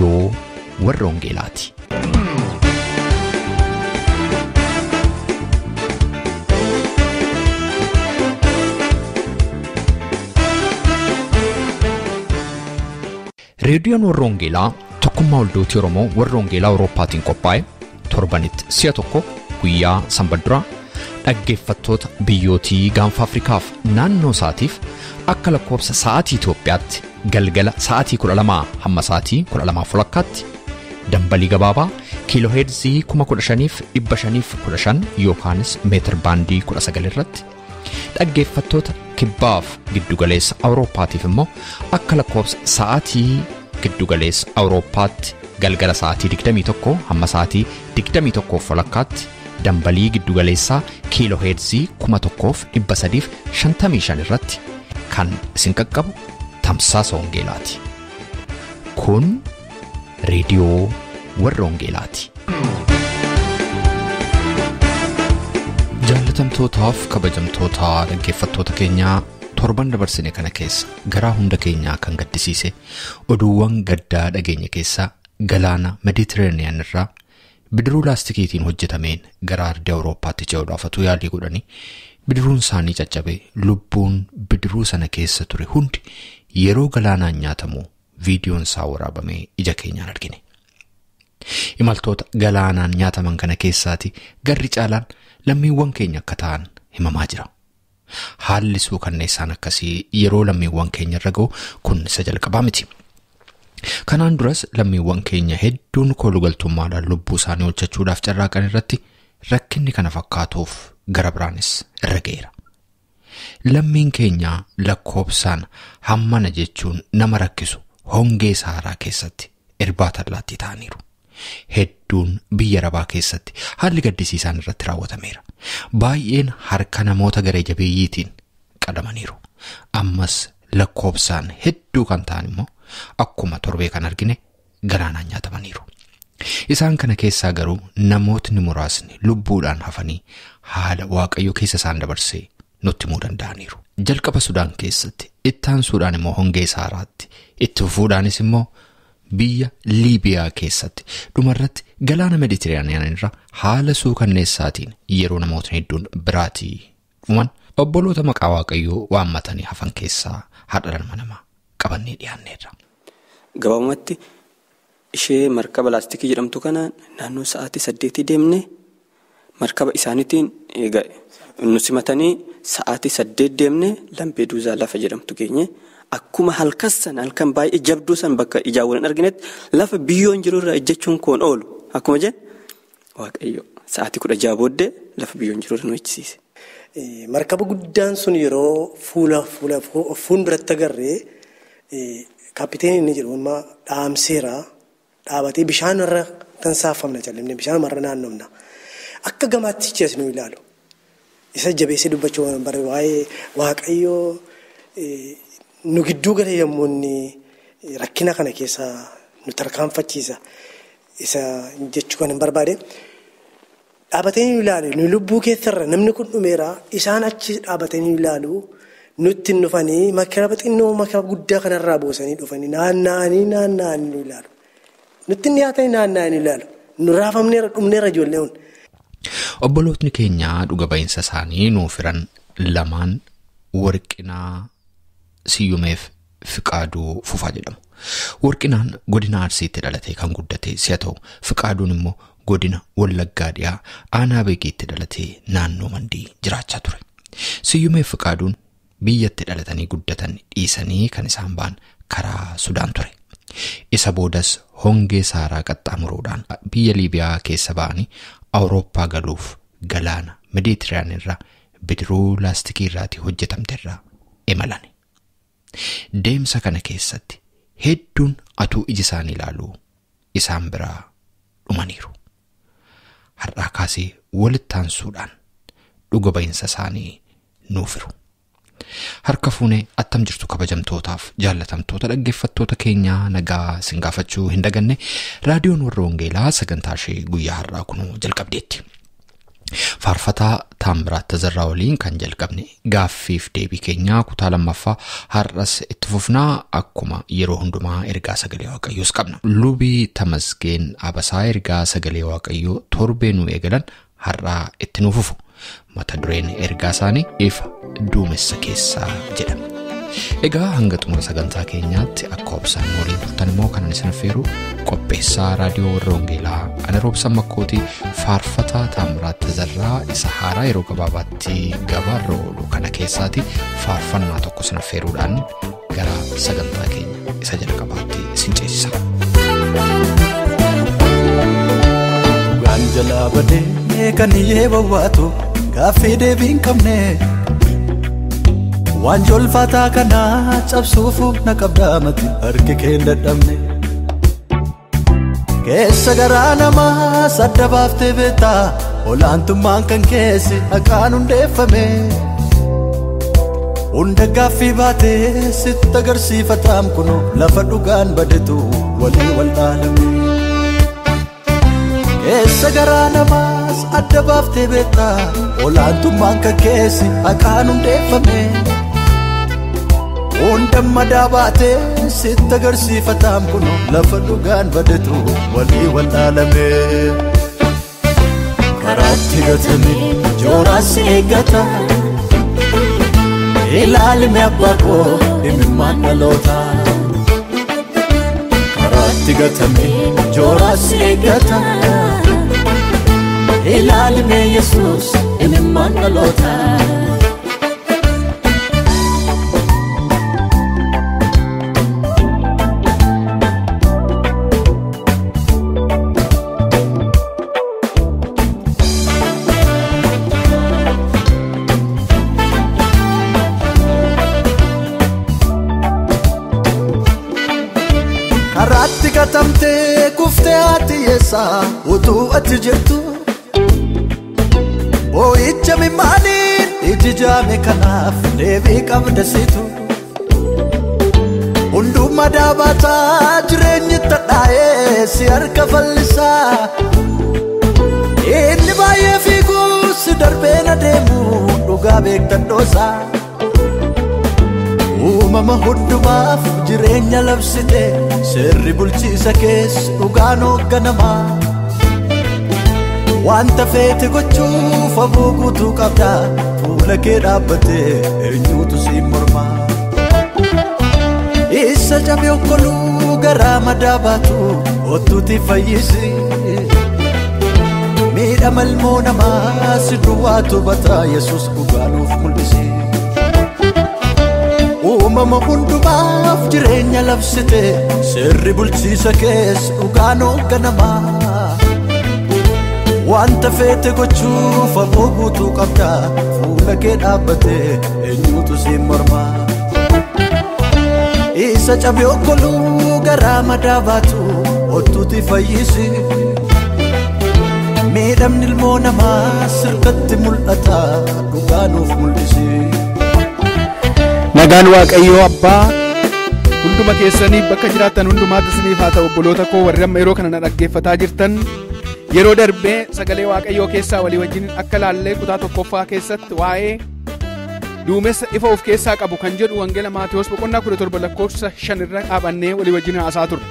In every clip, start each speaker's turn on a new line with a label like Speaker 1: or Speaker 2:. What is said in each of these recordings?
Speaker 1: Reediyoo warra Wangeelaati. Reediyoon warra Wangeelaa tokkummaa waldoota Oromoo warra Wangeelaa Awurooppaatiin qophaa'e torbanitti si'a tokko guyyaa Sanbadduraa dhaggeeffattoota biyyootii gaanfa Afrikaaf naannoo isaatiif akka lakkoofsa sa'aatii Itoophiyaatti galgala sa'aatii 12 hamma sa'aatii 12:00tti dambalii gabaabaa kiilooheerzii 15,515 yookaanis meetir baandii 19 irratti dhaggeeffattoota kibbaaf giddugaleessa Awurooppaatiif immoo akka lakkoofsa sa'aatii giddugaleessa Awurooppaatti galgala sa'aatii 21 hamma sa'aatii 21:00tti dambalii giddugaleessaa kiilooheerzii 1,355 irratti kan isin qaqqabu tamsaasa Wangeelaati. Kun Reediyoo warra Wangeelaati. Jaalatamtootaaf kabajamtoota dhaggeeffattoota keenyaa torban dabarsine kana keessa garaa hunda keenyaa kan gaddisiise oduuwwan gaddaa dhageenya keessaa galaana Mediterranean irraa bidiruu laastikiitiin hojjetameen gara ardii Awurooppaatti ce'uudhaaf yaalii godhanii bidiruun isaanii caccabee lubbuun bidiruu sana keessa ture hundi yeroo galaanaan nyaatamu viidiyoon isaa waraabamee ija keenyaan argine. Imaltoota galaanaan nyaataman kana keessaati garri caalaan lammiiwwan keenya akka ta'an himamaa jira. Haalli suukanneessaan akkasii yeroo lammiiwwan keenya irra ga'u kun isa jalqabaa miti. Kanaan duras lammiiwwan keenya hedduun koolugaltummaadhaan lubbuu isaanii oolchachuudhaaf carraaqan irratti rakkinni kana fakkaatuuf gara biraanis irra ga'eera. Lammiin keenya lakkoofsaan hammana jechuun nama rakkisu hongee Saharaa keessatti irbaata allaattii ta'aniiru. Hedduun biyya Arabaa keessatti haalli gaddisiisaan irratti raawwatameera. Baay'een harka namoota garee jabeeyyiitiin qadamaniiru. Ammas lakkoofsaan hedduu kan ta'an immoo akkuma torbee kan argine galaanaan nyaatamaniiru. Isaan kana keessaa garuu namootni muraasni lubbuudhaan hafanii haala Waaqayyo keessa isaan dabarsee nutti himuu danda'aniiru. Jalqaba Sudaan keessatti itti aansuudhaan immoo hongee Saharaatti itti fufuudhaanis immoo biyya Liibiyaa keessatti dhumarratti galaana Mediterranean irra haala suukanneessaatiin yeroo namootni hedduun biraatii dhuman obboloota maqaa Waaqayyoo waammatanii hafan keessaa haadha ilma namaa qabannee dhiyaanneerra.
Speaker 2: Gabaabumatti ishee markaba laastikii jedhamtu kana naannoo sa'aatii 8 deemne markaba isaaniitiin nu simatanii sa'aatii 8 deemne Lampeduusaa lafa jedhamtu geenye akkuma halkan baay'ee jabduu san bakka ijaawwan arginetti lafa biyyoon jiru irraa ejjechuun koon oolu akkuma jedhe Waaqayyo sa'aatii 16 booddee lafa biyyoon jiru irra nu ejjisiise.
Speaker 3: Markaba guddaan sun yeroo fuulduratti agarree kaapiteeniin inni jedhu amma dhaamseera dhaabatee bishaan irra tansaafamna jallimne bishaan marra naannofna akka gamaatti cees nu ilaalu isa jabeessee dubbachuu bare waa'ee Waaqayyoo nu gidduu galee yommuu inni rakkina kana keessa nu tarkaanfachiisa isa jechuu kan hin barbaade dhaabatee nu ilaalu nu lubbuu keessarra namni kun dhumeera isaan achi dhaabatee nu ilaalu nutti dhufanii makara xinnoo makara guddaa kanarraa boosanii dhufanii naanna'anii nu ilaalu nutti dhiyaatanii naanna'anii ilaalu nu raafamneera dhumneera ijoollee hun.
Speaker 1: Obbolootni keenya dhuga ba'iinsa isaanii nuuf hiran lamaan Warqinaa Siyyumeef Fiqaaduu Fufaa jedhamu. Warqinaan godina Arsiitti dhalatee kan guddate si'a ta'u Fiqaaduun immoo godina Wallaggaa dhiyaa aanaa Beekiitti dhalatee naannoo Mandii jiraachaa ture. Siyyumeef Fiqaaduun biyyatti dhalatanii guddatan dhiisanii kan isaan ba'an karaa Sudaan ture. Isa boodas hongee Saharaa qaxxaamuruudhaan biyya Liibiyaa keessa ba'anii Awurooppaa galuuf galaana Mediterranean irraa bidiruu laastikii irraatii hojjetamte irraa imalan. Deemsa kana keessatti hedduun atuu iji isaanii ilaaluu isaan biraa dhumaniiru. Har'aa kaasee walitti aansuudhaan dhuga ba'iinsa isaanii nuuf hiru. Harka fuunee attam jirtu kabajamtootaaf jaalatamtoota dhaggeeffattoota keenyaa nagaa isin gaafachuu hin daganne raadiyoon warra Wangeelaa sagantaa ishee guyyaa har'aa kunuu jalqabdeetti. Faarfataa Taamiraat Tazarraa waliin kan jalqabne gaaffiif deebii keenyaa kutaa lammaffaa har'as itti fufnaa akkuma yeroo hundumaa ergaa sagalee Waaqayyoos qabna. Lubii Tamasgeen Abasaa ergaa sagalee Waaqayyoo torbee nu eegalan har'aa itti nu fufu. Mata dureen ergaa isaanii ifa duumessa keessaa jedhama. Egaa hanga xumura sagantaa keenyaatti akka obsaan waliin turtan immoo kanan isin affeeru qopheessaa raadiyoo warra Wangeelaa ana Roobsan Makkootii faarfataa Taamiraat Tazarraa isa haaraa yeroo gabaabaatti gabaarra oolu kana keessaati faarfannaa tokko isin affeeruudhaan gara sagantaa keenya isa jalqabaatti isin ceesisa.
Speaker 4: Jalaa badee kan yeebawwaatu gaaffii deebiin qabne waan jolfataa kana cabsuuf na qabdaamati harki kee dadhabne keessa garaa namaa sadda baaftee beektaa olaantummaan kan keessi haqaan hundeeffame hunda gaaffii baatee sitti agarsiifataam kunoo lafa dhugaan badetu walii wal dhaalame. Keessa garaa namaas adda baaftee beektaa olaantummaan kan keessi haqaan hundeeffame hunda madaa baatee sitti agarsiifataam kunoo lafa dhugaan badetu walii wal dhaalame. Karaatti gatame jooraas eeggata ilaalime abbaa koo dhimimmaan dhaloota. Karaatti gatame jooraas eeggata ilaalime Yesuus dhimimmaan dhaloota. Karaatti gatamtee kuftee ati yeessaa utuu ati jirtu boo'icha mimaaniin ijijaame kanaaf deebii qabda situ hundummaa daabataa jireenyi tadhaa'ee si harka fallisaa inni baay'ee fiiguu si darbeen adeemu dhugaa beektan dhoosaa. Uumama hundumaaf jireenya labsite sirri bulchiisa kees dhugaan hoogganamaa wanta feete gochuuf aboo guutuu qabda fuula kee dhaabbatee eenyuutu siin mormaa. Isa cabee okkoluu garaa madaa baatu ottuuti fayyisi miidhama ilmoo namaa si duwwaatu bataa Yesuus dhugaanuuf mul'ise. Uumama hundumaaf jireenya labsite sirri bulchiisa kees dhugaan hoogganamaa wanta feete gochuuf aboo guutuu qabda fuula kee dhaabbatee eenyuutu siin mormaa. Isa cabee okkoluu garaa madaa baatu ottuuti fayyisi miidhamni ilmoo namaa sirkatti mul'ata dhugaanuuf mul'isi.
Speaker 5: Nagaan Waaqayyoo Abbaa hunduma keessanii bakka jiraattan hundumaatti isiniif haa ta'u. Obboloota koo warri amma yeroo kana na dhaggeeffataa jirtan yeroo darbee sagalee Waaqayyoo keessaa walii wajjin akka laallee kutaa tokkoffaa keessatti waa'ee duumessa ifa of keessaa qabu kan jedhu wangeela Maatewos boqonnaa 17 lakkoofsa 5 irra dhaabannee walii wajjin haasaa turre.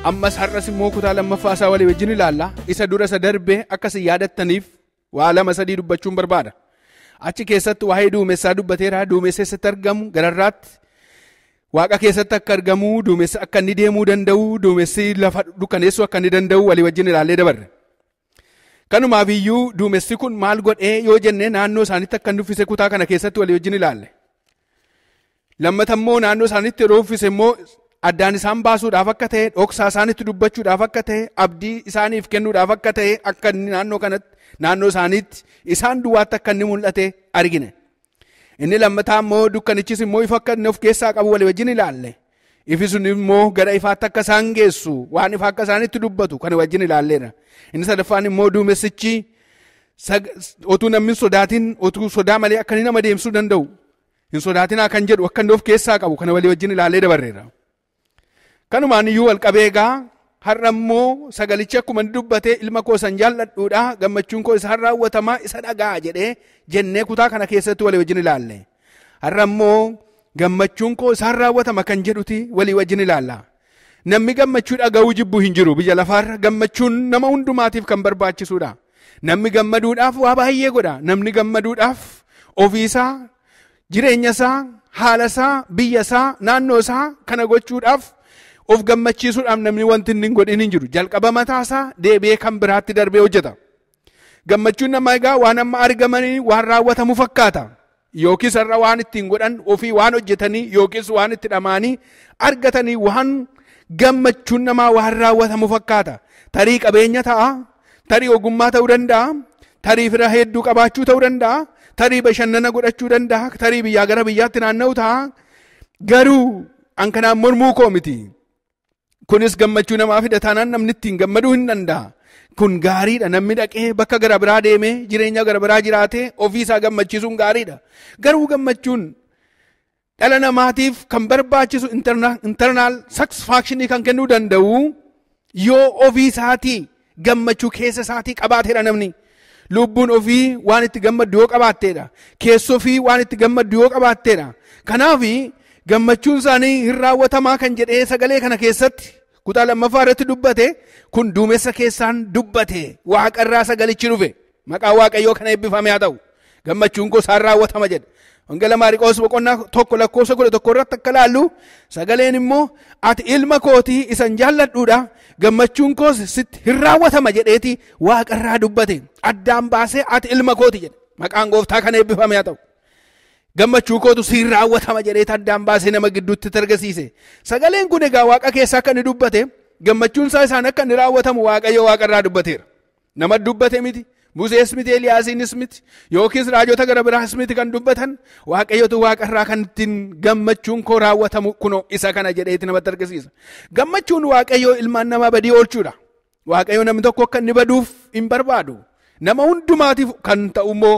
Speaker 5: Ammas har'as immoo kutaa lammaffaa isaa walii wajjin ilaalla. Isa dura isa darbee akkasiin yaadattaniif waa lama sadii dubbachuun barbaada. Achi keessatti waa'ee duumessaa dubbateera. Duumessa keessatti argamu gararraatti waaqa keessatti akka argamu duumessa akka inni deemuu danda'u duumessi lafa dukkaneessuu akka inni danda'u walii wajjin ilaallee dabarre. Kanumaaf iyyuu duumessi kun maal godhee yoo jennee naannoo isaaniitti akka inni uffise kutaa kana keessatti walii wajjin ilaalle. Lammata immoo naannoo isaaniitti yeroo uffise immoo addaan isaan baasuudhaaf akka ta'e dhoksaa isaaniitti dubbachuudhaaf akka ta'e abdii isaaniif kennuudhaaf akka ta'e akka inni naannoo isaaniitti isaan duwwaatti akka inni mul'ate argine. Inni lammataa immoo dukkanichis immoo ifa akka inni of keessaa qabu walii wajjin ilaalle. Ifi sun immoo gara ifaatti akka isaan geessu waan ifa akka isaaniitti dubbatu kan wajjin ilaalleera. Inni sadaffaan immoo duumessichi otuu namni sodaatin otuu sodaa malee akka inni nama deemsuu danda'u hin sodaatinaa kan jedhu akka inni of keessaa qabu kan walii wajjin ilaallee dabarreera. Kanumaan iyyuu walqabee egaa har'ammoo sagalichi akkuma dubbatee ilma koo san jaalladhuudha gammachuun koo isaan raawwatamaa isa dhagaa jedhee jennee kutaa kana keessatti walii wajjin ilaalle. Har'ammoo gammachuun koo isaan raawwatama kan jedhuti walii wajjin ilaalla. Namni gammachuu dhaga'uu jibbu hin jiru biyya lafaarra. Gammachuun nama hundumaatiif kan barbaachisuudha. Namni gammaduudhaaf waa baay'ee godha. Namni gammaduudhaaf ofiisaa, jireenya isaa, haala isaa, biyya isaa, naannoo isaa kana gochuudhaaf of gammachiisuudhaaf namni wanti inni hin godhin hin jiru. Jalqaba mataasaa deebi'ee kan biraatti darbee hojjeta. Gammachuun nama egaa waan amma argamanii waan raawwatamu fakkaata. Yookiis irra waan ittiin godhan ofii waan hojjetanii yookiis waan itti dhamaanii argatanii waan gammachuun namaa waan raawwatamu fakkaata. Tarii qabeenya ta'a, tarii ogummaa ta'uu danda'a, tarii fira hedduu qabaachuu ta'uu danda'a, tarii bashannana godhachuu danda'a, tarii biyyaa gara biyyaatti naanna'u ta'a. Garuu an kanaan mormuu koo miti. Kunis gammachuu namaa fida taanaan namni ittiin gammaduu hin danda'a. Kun gaariidha. Namni dhaqee bakka gara biraa deemee jireenya gara biraa jiraatee ofiisaa gammachiisuun gaariidha. Garuu gammachuun dhala namaatiif kan barbaachisu internal satisfaction kan kennuu danda'u yoo ofiisaatii gammachuu keessa isaatii qabaateedha namni. Lubbuun ofii waan itti gammaddu yoo qabaatteedha. Keessi ofii waan itti gammaddu yoo qabaatteedha. Kanaaf gammachuun isaanii hin raawwatamaa kan jedhee sagalee kana keessatti kutaa lammaffaa irratti dubbate kun duumessa keessaan dubbate waaqarraa sagalichi dhufe maqaa waaqayyoo kana eebbifame haa ta'u. Gammachuun koo isaan raawwatama jedha. Wangeela Maariqoos boqonnaa 1:11 irratti akka laallu sagaleen immoo ati ilma kootii isan jaalladhuudha gammachuun koos sitti hin raawwatama jedheeti waaqarraa dubbate addaan baasee ati ilma kooti jedhe. Maqaan gooftaa kana eebbifame haa ta'u. Gammachuu kootu siin raawwatama jedheeti addaan baasee nama gidduutti argisiise. Sagaleen kun egaa waaqa keessaa akka inni dubbate gammachuun isaa isaan akka inni raawwatamu waaqayyo waaqarraa dubbateera. Nama dubbate miti. Musees miti, Eliyaasiinis miti, yookiis raajota gara biraas miti kan dubbatan waaqayyotu waaqarraa kan ittiin gammachuun koo raawwatamu kunoo isa kana jedheeti namatti argisiisa. Gammachuun waaqayyoo ilmaan namaa badii oolchuudha. Waaqayyoo namni tokko akka inni baduuf hin barbaadu. Nama hundumaatiif kan ta'u immoo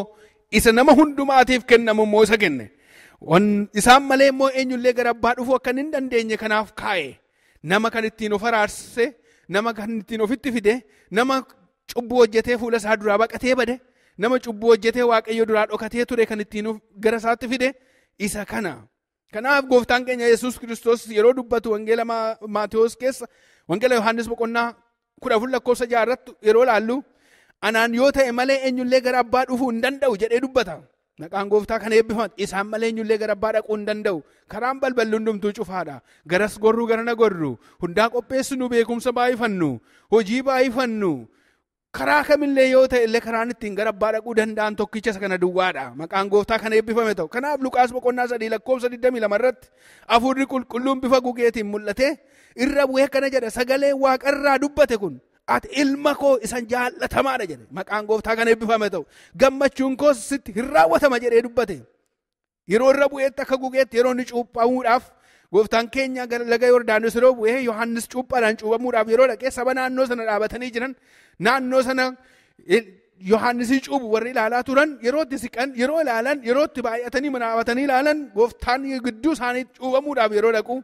Speaker 5: isa nama hundumaatiif kennamu immoo isa kenne. Isaan malee immoo eenyullee gara abbaa dhufuu akka hin dandeenye kanaaf kaa'e. Nama kan ittiin of araarse, nama kan ittiin ofitti fide, nama cubbuu hojjetee fuula isaa duraa baqatee bade, nama cubbuu hojjetee waaqayyo duraa dhokatee ture kan ittiin gara isaatti fide isa kana. Kanaaf gooftaan keenya Yesuus Kiristoos yeroo dubbatu wangeela Maatewos keessa wangeela Yohaannis boqonnaa 14:6 irratti yeroo laallu anaan yoo ta'e malee eenyullee gara abbaa dhufuu hin danda'u jedhee dubbata. Maqaan gooftaa kana eebbifame. Isaan malee eenyullee gara abbaa dhaquu hin danda'u. Karaan balballi hundumtuu cufaadha. Garas gorruu garana gorru. Hundaa qopheessinu beekumsa baay'ifannu. Hojii baay'ifannu. Karaa kamillee yoo ta'e illee karaan ittiin gara abbaa dhaquu danda'an tokkicha isa kana duwwaadha. Maqaan gooftaa kana eebbifame ta'u. Kanaaf Luqaas boqonnaa 3:22 irratti hafuurri qulqulluun bifa gugeetiin mul'ate irra bu'ee kana jedha sagalee waaqarraa dubbate kun ati ilma koo isan jaallatamaadha jedhe. Maqaan gooftaa kana eebbifame ta'u. Gammachuun koo sitti hin raawwatama jedhee dubbate. Yeroo irra bu'eetti akka gugeetti yeroo inni cuuphamuudhaaf gooftaan keenya gara laga Yordaanos yeroo bu'ee Yohaannis cuuphaadhaan cuuphamuudhaaf yeroo dhaqee saba naannoo sana dhaabatanii jiran naannoo sana Yohaannisii cuuphu warri ilaalaa turan yerootti siqan yeroo ilaalan yerootti baay'atanii manaabatanii ilaalan gooftaan gidduu isaanii cuuphamuudhaaf yeroo dhaqu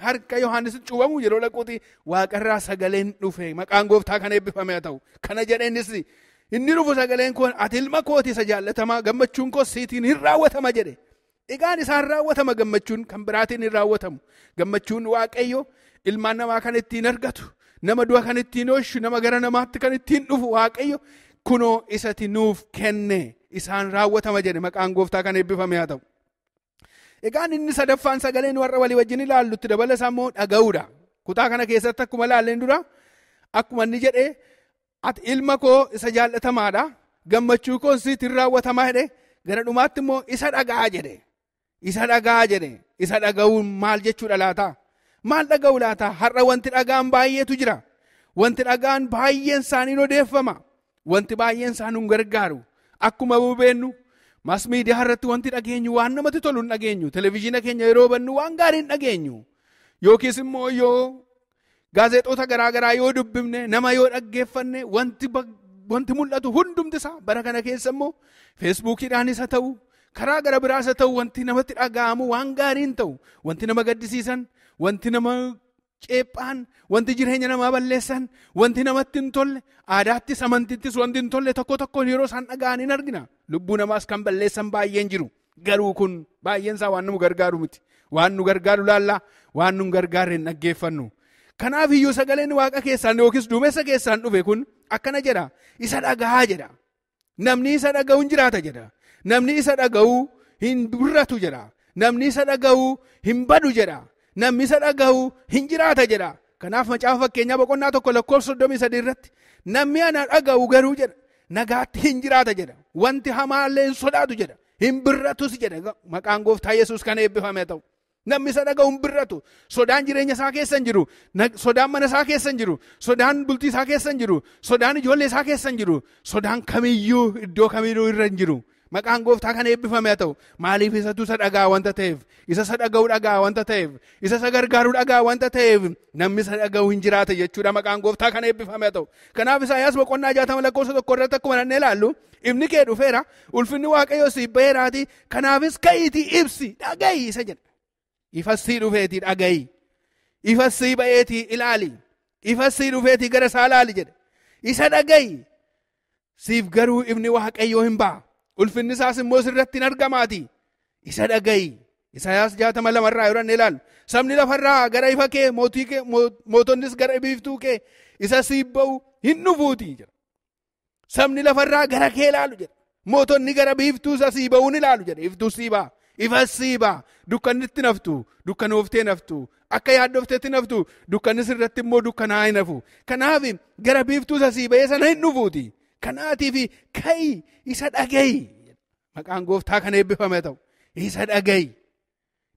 Speaker 5: harka Yohaannisitti cuuphamu yeroo dhaquuti waaqarraa sagaleen dhufe. Maqaan gooftaa kana eebbifame haa ta'u. Kana jedheenis inni dhufu sagaleen kun ati ilma kooti isa jaallatamaa gammachuun koo siitiin hin raawwatama jedhe. Egaan isaan raawwatama gammachuun kan biraatiin hin raawwatamu. Gammachuun waaqayyo ilmaan namaa kan ittiin argatu, nama du'a kan ittiin oolchu, nama gara namaatti kan ittiin dhufu waaqayyo kunoo isati nuuf kenne isaan raawwatama jedhe. Maqaan gooftaa kana eebbifame haa ta'u. Egaan inni sadaffaan sagaleen warra walii wajjin ilaallutti dabala isaa immoo dhaga'uudha. Kutaa kana keessatti akkuma ilaalleen dura akkuma inni jedhee ati ilma koo isa jaallatamaadha gammachuu koo sitti hin raawwatamaa jedhe gara dhumaatti immoo isa dhaga'aa jedhe. Isa dhaga'aa jedhe. Isa dhaga'uun maal jechuudha laata? Maal dhaga'u laata? Har'a wanti dhaga'an baay'eetu jira. Wanti dhaga'an baay'een isaanii odeeffama. Wanti baay'een isaanii gargaaru. Akkuma hubeennu maas miidiyaa irratti wanti dhageenyu waan namatti tolu hin dhageenyu. Televezyiina keenya yeroo bannu waan gaarii hin dhageenyu. Yookiis immoo yoo gaazexoota garaagaraa yoo dubbifne nama yoo dhaggeeffanne wanti mul'atu hundumti isaa bara kana keessa immoo feesbuukiidhaanis haa ta'u karaa gara biraas haa ta'u wanti namatti dhaga'amu waan gaarii hin ta'u wanti nama gaddisiisan wanti nama ceephaan, wanti jireenya namaa balleessan, wanti namatti hin tolle, aadaattis amantittis wanti hin tolle tokko tokkoon yeroo isaan dhaga'an hin argina. Lubbuu namaas kan balleessan baay'een jiru. Garuu kun baay'een isaa waan nu gargaaru miti. Waan nu gargaaru laallaa, waan nu gargaarre hin dhaggeeffannu. Kanaaf iyyuu sagaleen Waaqa keessaan yookiis duumessa keessaan dhufe kun akkana jedha. Isa dhaga'aa jedha. Namni isa dhaga'u hin jiraata jedha. Namni isa dhaga'u hin birratu jedha. Namni isa dhaga'u hin badu jedha. Namni isa dhaga'u hin jiraata jedha. Kanaaf macaafa fakkeenyaa boqonnaa 1:33 irratti namni ana dhaga'u garuu jedha nagaatti hin jiraata jedha. Wanti hamaallee hin sodaatu jedha. Hin birratus jedha. Maqaan Gooftaa Yesuus kan eebbifame ta'u. Namni isa dhaga'u hin birratu. Sodaan jireenya isaa keessa hin jiru. Sodaan mana isaa keessa hin jiru. Sodaan bultii isaa keessa hin jiru. Sodaan ijoollee isaa keessa hin jiru. Sodaan kamiyyuu iddoo kamiyyuu irra hin jiru. Maqaan Gooftaa kan eebbifame ta'u. Maaliif isatu isa dhagaa wanta ta'eef, isa isa dhaga'u dhagaa wanta ta'eef, isa isa gargaaru dhagaa wanta ta'eef namni isa dhaga'u hin jiraata jechuudha. Maqaan Gooftaa kan eebbifame ta'u. Kanaaf Isaayaas boqonnaa 60:1 irratti akkuma nannee ilaallu ifni kee dhufeera, ulfinni Waaqayyoo siif baheeraati. Kanaafis ka'iitii ibsi dhaga'i isa jedha. Ifasii dhufeetii dhaga'i. Ifasii baheetii ilaali. Ifasii dhufeetii gara isaa ilaali jedha. Isa dhaga'i. Siif garuu ifni Waaqayyoo hin ba'a. Ulfinni isaas immoo sirratti hin argamaati. Isa dhaga'i. Isaayaas 62 irraa yeroo inni ilaalu. Sabni lafarraa gara ifa kee, mootonnis gara biiftuu kee isa siif ba'u hin dhufuuti jedha. Sabni lafarraa gara kee ilaalu jedha. Mootonni gara biiftuu isa siif ba'uun ilaalu jedha. Iftuu siif ba'a. Ifa siif ba'a. Dukkannitti naftu. Dukkanooftee naftu. Akka yaaddofteetti naftu. Dukkannis irratti immoo dukkanaa hin hafu. Kanaaf gara biiftuu isa siif ba'ee sana hin dhufuuti. Kanaatiif ka'i isa dhaga'i. Maqaan Gooftaa kan eebbifame ta'u. Isa dhaga'i.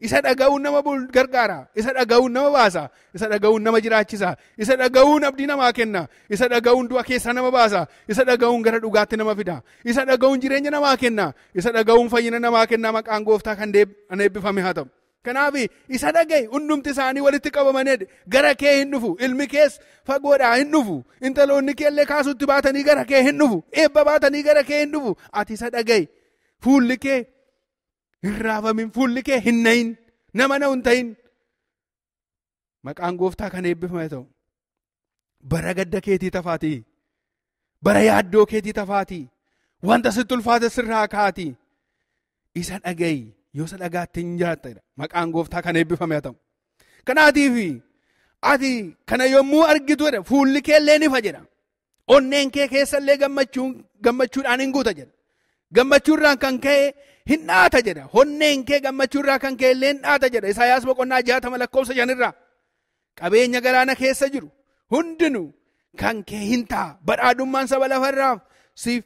Speaker 5: Isa dhaga'uun nama gargaara. Isa dhaga'uun nama baasa. Isa dhaga'uun nama jiraachisa. Isa dhaga'uun abdii namaa kenna. Isa dhaga'uun du'a keessaa nama baasa. Isa dhaga'uun gara dhugaatti nama fida. Isa dhaga'uun jireenya namaa kenna. Isa dhaga'uun fayyina namaa kenna. Maqaan Gooftaa kan eebbifame haa ta'u. Kanaaf isa dhaga'i hundumti isaanii walitti qabamanii gara kee hin dhufu. Ilmi kees fagoodhaa hin dhufu. Intaloonni kee illee kaasutti baatanii gara kee hin dhufu. Eebba baatanii gara kee hin dhufu. Ati isa dhaga'i. Fuulli kee hin raafamin. Fuulli kee hin nahin. Nama na hin ta'in. Maqaan Gooftaa kan eebbifame ta'u. Bara gadda keetii tafaatii. Bara yaaddoo keetii tafaatii. Wanta sitti ulfaate sirraa kaati. Isa dhaga'i. Yoo isa dhagaatti hin jiraattedha. Maqaan Gooftaa kan eebbifame ta'u. Kanaatiif ati kana yommuu argitu jedha fuulli kee illee ni ifa jedha. Onneen kee keessa illee gammachuudhaan hin guuta jedha. Gammachuurraan kan ka'e hin dhaata jedha. Onneen kee gammachuurraa kan ka'e illee hin dhaata jedha. Isaayaas boqonnaa 60:5 irraa. Qabeenya galaana keessa jiru hundinuu kan kee hin ta'a. Badhaadhummaan saba lafarraa siif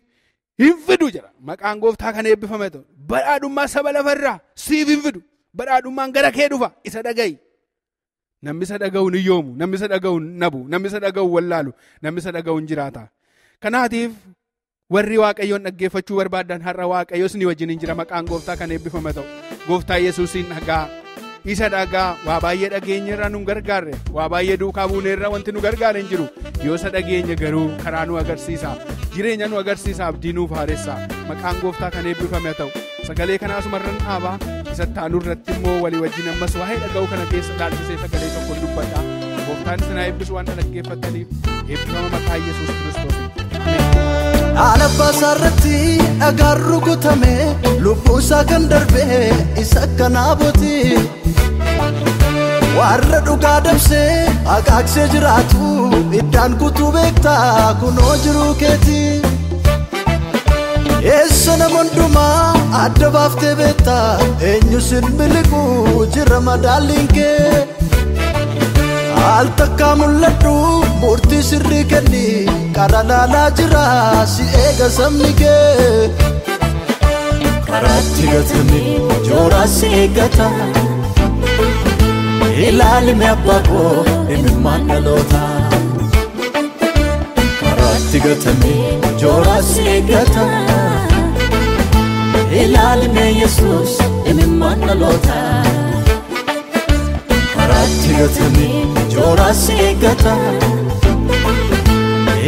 Speaker 5: hin fidu jedha. Maqaan Gooftaa kan eebbifame ta'u. Badhaadhummaan saba lafarraa siif hin fidu. Badhaadhummaan gara kee dhufa. Isa dhaga'i. Namni isa dhaga'uun hiyyoomu. Namni isa dhaga'uun nabu. Namni isa dhaga'uun wallaalu. Namni isa dhaga'uun jiraata. Kanaatiif warri Waaqayyoon dhaggeeffachuu barbaadan har'a Waaqayyoos ni wajjin hin jira. Maqaan Gooftaa kan eebbifame ta'u. Gooftaa Yesuusiin dhagaa. Isa dhagaa waa baay'ee dhageenye irraa nu gargaarre. Waa baay'ee duukaa buune irraa wanti nu gargaare hin jiru. Yoo isa dhageenye garuu karaa nu agarsiisa. Jireenya nu agarsiisa. Abdii nuuf haaressa. Maqaan Gooftaa kan eebbifame ta'u. Sagalee kanaa asumarran dhaabaa. Isa taanu irratti immoo walii wajjin ammas waa'ee dhaga'uu kana keessa dhaalchisee sagalee tokko dubbadha. Gooftaan isin haa eebbisu waan dhaggeeffattaniif eebbifama maqaa Yesuus Kiristoos.
Speaker 4: Haala basaarratti dhagaan rukutame lubbuu isaa kan darbe isa akkanaa booti. Warra dhugaa dabsee haqaaqsee jiraatu iddaan kutuu beektaa kunoo jiruu keeti. Eessa nama hundumaa adda baaftee beektaa eenyu sin miliquu jira madaalliin kee. Al takka mul'adhu murtii sirrii kenni karaa laalaa jira si eega sabni kee. Karaatti gatame jooraa si eeggata. Ilaalime abbaa koo imimmaan dhaloota. Karaatti gatame jooraa si eeggata. Ilaalime Yesuus imimmaan dhaloota. Karaatti gatame jooraa si eeggata.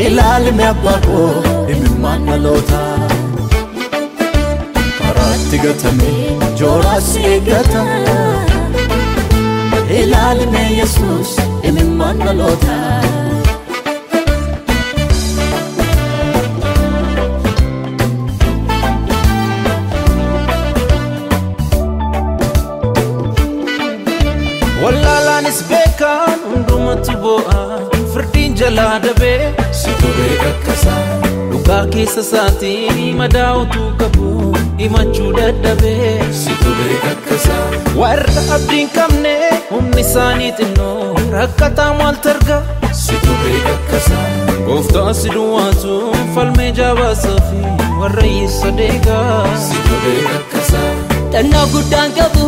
Speaker 4: Ilaalime abbaa koo imimmaan dhaloota. Karaatti gatame jooraa si eeggata. Ilaalime Yesuus imimmaan
Speaker 6: Ilmaan dhalootaa.
Speaker 7: Wallaalaanis beekaan hundumatu boo'a firdiin jalaa dabee si turee kakkasaa dhugaa keessa isaatii madaa'utu qabu himachuu dadhabee si turee kakkasaa warra abdiin qabne humni isaanii xinnoo rakkataa maaltu arga si turee kakkasaa gooftaa si duwwaatu falmee jabaasaa fi warra hiyyeessa deegaa si turee kakkasaa.
Speaker 6: Tanna guddaan qabu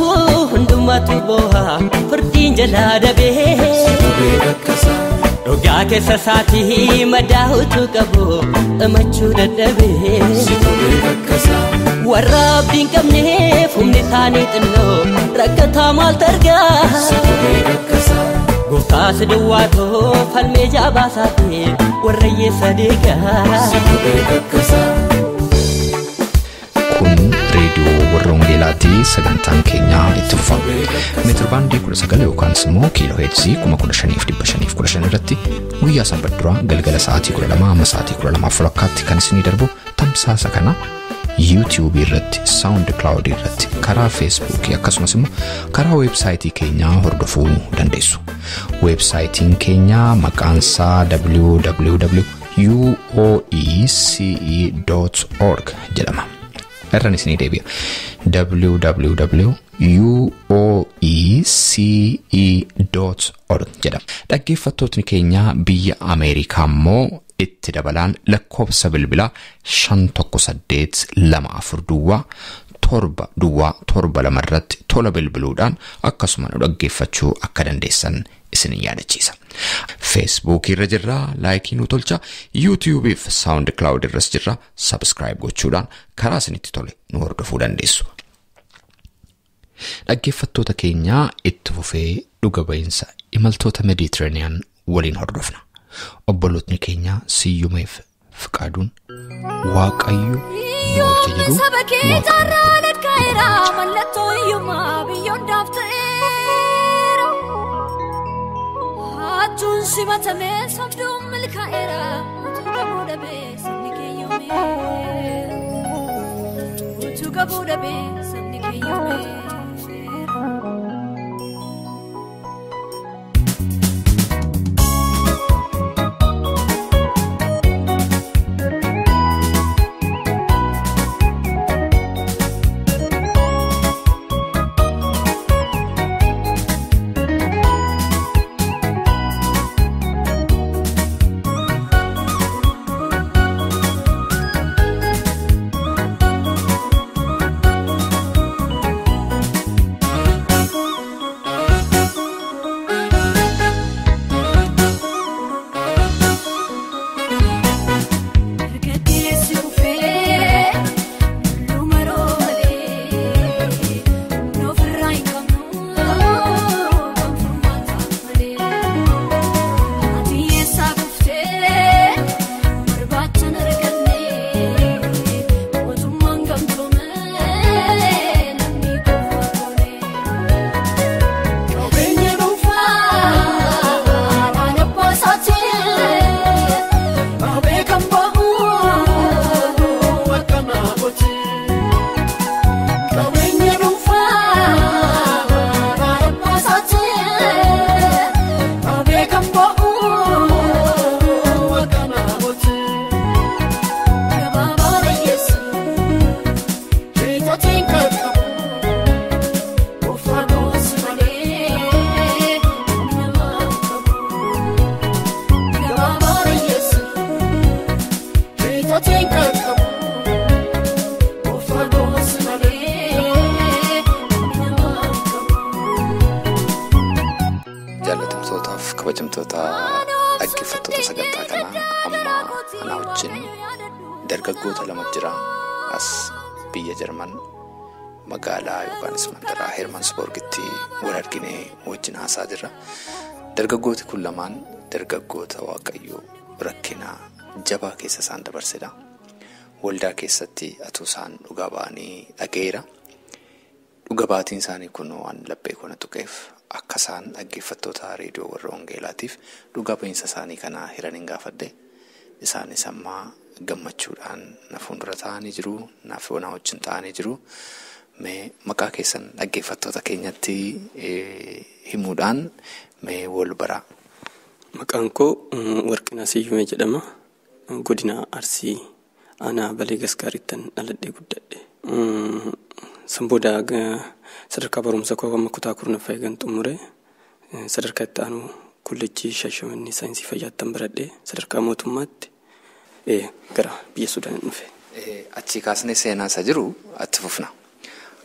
Speaker 6: hundumatu boo'a firdiin jalaa dabee dhugaa keessa isaatii madaa'utu qabu himachuu dadhabee warra abdiin qabneef humni isaanii xinnoo rakkataa maaltu argaa gooftaa si duwwaatu falmee jabaasaa fi warra hiyyeessa deegaa.
Speaker 1: Kun reediyoo warra Wangeelaatii sagantaan keenyaa itti fufa. Meetir baandii 19 yookaan immoo kiiloo heerzii 15,515 irratti guyyaa Sanbata duraa galgala sa'aatii 12 amma sa'aatii 12:00 kan isinii darbu tamsaasa kana YouTube irratti, SoundCloud irratti, karaa Facebook akkasumas immoo karaa websaayitii keenyaa hordofuu dandeessu. Websaayitiin keenyaa maqaan isaa www.uoece.org jedhama. Erran isinii deebi'a. www.uoece.org jedhama. Dhaggeeffattootni keenya biyya Ameerikaa immoo itti dabalaan lakkoofsa bilbilaa 51824 irratti tola bilbiluudhaan akkasuma nu dhaggeeffachuu akka dandeessan isin yaadachiisa. Facebook irra jirra, laayikii nu tolcha, YouTube fi SoundCloud irras jirra, subscribe gochuudhaan karaa isinitti tole nu hordofuu dandeessu. Dhaggeeffattoota keenya itti fufee dhuga ba'iinsa imaltoota Mediterranean waliin hordofna. Obbolootni keenya Siyyumeef Fiqaaduun Waaqayyo nuuf jedhu
Speaker 8: Tun simatame sabdum milkaera tugabuda be samnikeyome tugabuda be samnikeyome
Speaker 1: dhaggeeffattoota sagantaa kanaa amma ana wajjin dargaggoota lama jira as biyya Jarman magaalaa yookaan mandara Hermannsborgitti wal argine wajjin haasaa jirra. Dargaggooti kun lamaan dargaggoota Waaqayyoo rakkina jabaa keessa isaan dabarsedha. Waldaa keessatti atuu isaan dhugaa ba'anii dhageera. Dhuga baatiin isaanii kun waan laphee kana tuqeef akka isaan dhaggeeffattoota reediyoo warra Wangeelaatiif dhugaa ba'iinsa isaanii kana hiran hin gaafadhe. Isaanis amma gammachuudhaan na fuuldura taa'anii jiru, naaf na wajjin taa'anii jiru. Mee maqaa keessan dhaggeeffattoota keenyatti himuudhaan mee wal baraa.
Speaker 2: Maqaan koo Warqinaa Siyyumee jedhama. Godina Arsii aanaa Balee Gaskaarittan dhaladhee guddadhe. Sanbooda sadarkaa barumsa koo amma kutaa 9ffaa eegan xumure. Sadarkaa itti aanu kolleejjii Shaashamannee saayinsii fayyaattan baradhee sadarkaa mootummaatti gara biyya Sudaan dhufe.
Speaker 1: Achii kaasnee seenaa isa jiru atti fufna.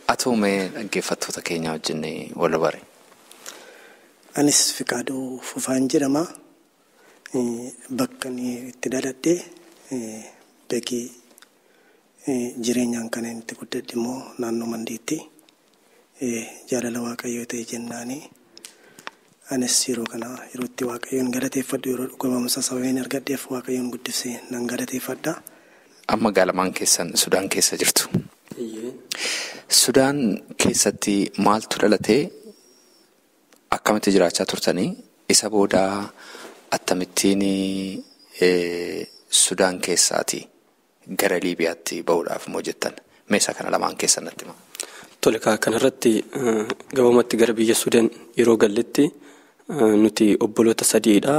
Speaker 1: Atoo mee dhaggeeffattoota keenya wajjin wal bare.
Speaker 3: Anis Fiqaaduu Fufaan jedhama. Bakka itti dhaladhee beekee jireenyaan kan itti guddadhe immoo naannoo Mandiitti jaalala Waaqayyoo ta'e jennaani. Anis yeroo itti Waaqayyoon galateeffadhu yeroo dhugamamsa sababeen argadheef Waaqayyoon guddisee nan galateeffadha.
Speaker 1: Amma gaalamaan keessan Sudaan keessa jirtu. Sudaan keessatti maaltu dhalatee akkamitti jiraachaa turtanii? Isa booda akkamittiin Sudaan keessaati gara Liibiyaatti bahuudhaaf moo jettan? Meeshaa kana lamaan keessan natti himaa.
Speaker 2: Tole kanarratti gabaabumatti gara biyya Sudaan yeroo galletti nuti obboloota 3dha.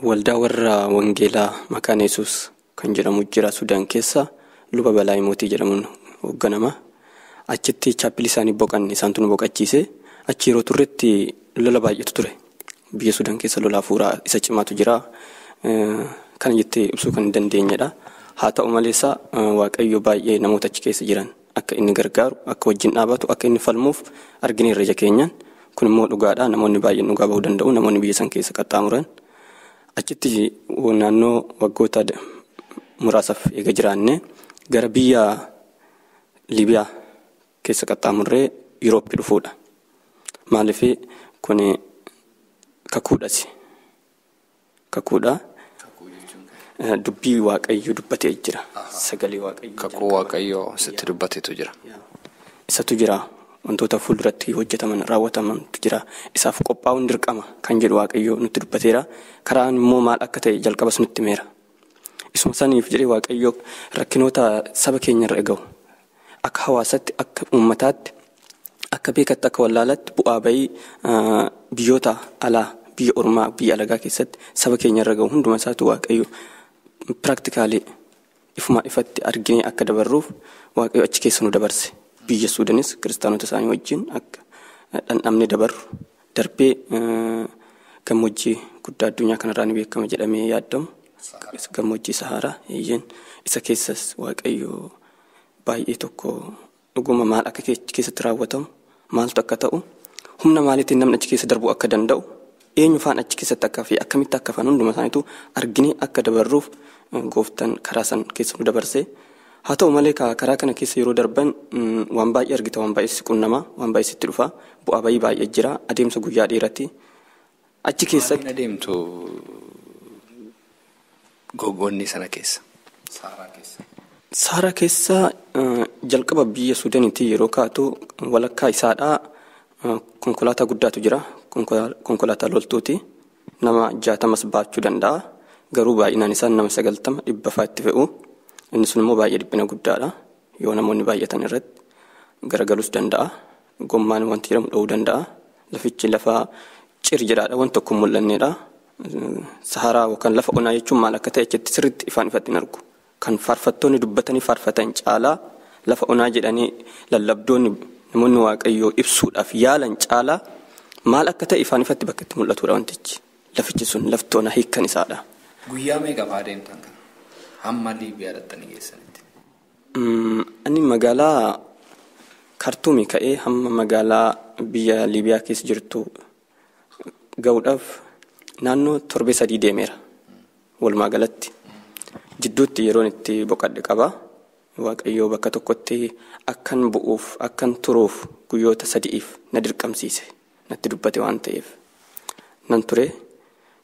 Speaker 2: Waldaa warra Wangeelaa Makaana Yesuus kan jedhamu jira Sudaan keessa. Luba Balaa Mootii jedhamuun hoogganama. Achitti chaappilii isaanii boqan isaantu nu boqachiise. Achi yeroo turretti lola baay'eetu ture. Biyya Sudaan keessa lola hafuuraa isa cimaatu jira. Kana jettee ibsuu kan hin dandeenyedha. Haa ta'u malees Waaqayyo baay'ee namoota achi keessa jiran akka inni gargaaru, akka wajjin dhaabatu, akka inni falmuuf argineerra ija keenyaan. Kun immoo dhugaadha. Namoonni baay'een dhugaa bahuu danda'u. Namoonni biyya san keessa qaxxaamuran. Achitti naannoo waggoota muraasaaf eega jiraanne gara biyya Liibiyaa keessa qaxxaamurree Yurooppii dhufuudha. Maaliif kun kakuudhas. Kakuudha. Dubbii Waaqayyoo dubbatee jira. Sagalee Waaqayyoo.
Speaker 1: Kakuu Waaqayyoo sitti dubbateetu jira.
Speaker 2: Isatu jira. Wantoota fuulduratti hojjetaman raawwatamantu jira. Isaaf qophaa'uun dirqama kan jedhu Waaqayyoo nutti dubbateera. Karaan immoo maal akka ta'e jalqabas nutti himeera. Isuma saniif jedhee Waaqayyoo rakkinoota saba keenya irra eegau. Akka hawaasaatti, akka uummataatti, akka beekatti, akka wallaalaatti bu'aa bahii biyyoota alaa, biyya ormaa, biyya alagaa keessatti saba keenya irra ga'u hunduma isaatu Waaqayyoo piraaktikaalii ifumaa ifatti arginee akka dabarruuf Waaqayyoo achi keessa nu dabarse. Biyya Sudaanis kiristaanota isaanii wajjin akka dhandhamne dabarru darbee gammoojjii guddaa addunyaa kanarraa ni beekama jedhamee yaadamu. Gammoojjii Saharaa isa keessas Waaqayyoo baay'ee tokko dhuguma maal akka keessatti raawwatamu, maaltu akka ta'u, humna maaliitiin namni achi keessa darbuu akka danda'u, eenyu faan achi keessatti akka fi akkamitti akka faan hunduma isaaniitu arginee akka dabarruuf gooftaan karaa san keessa nu dabarse. Haa ta'u malee karaa kana keessa yeroo darban waan baay'ee argita, waan baay'ee si qunnama, waan baay'ee sitti dhufa, bu'aa bahii baay'ee jira, adeemsa guyyaa dheeratti. Achi keessatti
Speaker 1: adeemtu gogoonni sana keessa.
Speaker 2: Saharaa keessa jalqaba biyya Sudaanitti yeroo kaatu walakkaa isaadhaa konkolaataa guddaatu jira. Konkolaataa loltuuti. Nama 60 baachuu danda'a. Garuu baay'inaan isaan nama 90 100 itti fe'u. Inni sun immoo baay'ee dhiphina guddaadha. Yoo namoonni baay'atan irratti garagalus danda'a. Gommaan wanti jedhamu dha'uu danda'a. Lafichi lafa cir jedhaadha. Wanti tokko mul'anneedha. Saharaa yookaan lafa onaa jechuun maal akka ta'e achitti sirriitti ifaan ifatti hin argu. Kan faarfattoonni dubbatanii faarfatan caalaa lafa onaa jedhanii lallabdoonni namoonni Waaqayyoo ibsuudhaaf yaalan caalaa maal akka ta'e ifaan ifatti bakka itti mul'atudha wantichi. Lafichi sun lafti onaa hiikkan isaadha.
Speaker 1: Guyyaa meeqa fa'aa deemtan kana? Hamma Liibiyaa dhattanii geessanitti?
Speaker 2: Ani magaalaa Kaartuumii ka'ee hamma magaalaa biyya Liibiyaa keessa jirtu ga'uudhaaf naannoo torbee 3 deemeera. Walumaa galatti. Jidduutti yeroon itti boqadhe qaba. Waaqayyoo bakka tokkotti akkan bu'uuf, akkan turuuf guyyoota 3 na dirqamsiise. Natti dubbate waan ta'eef. Nan ture.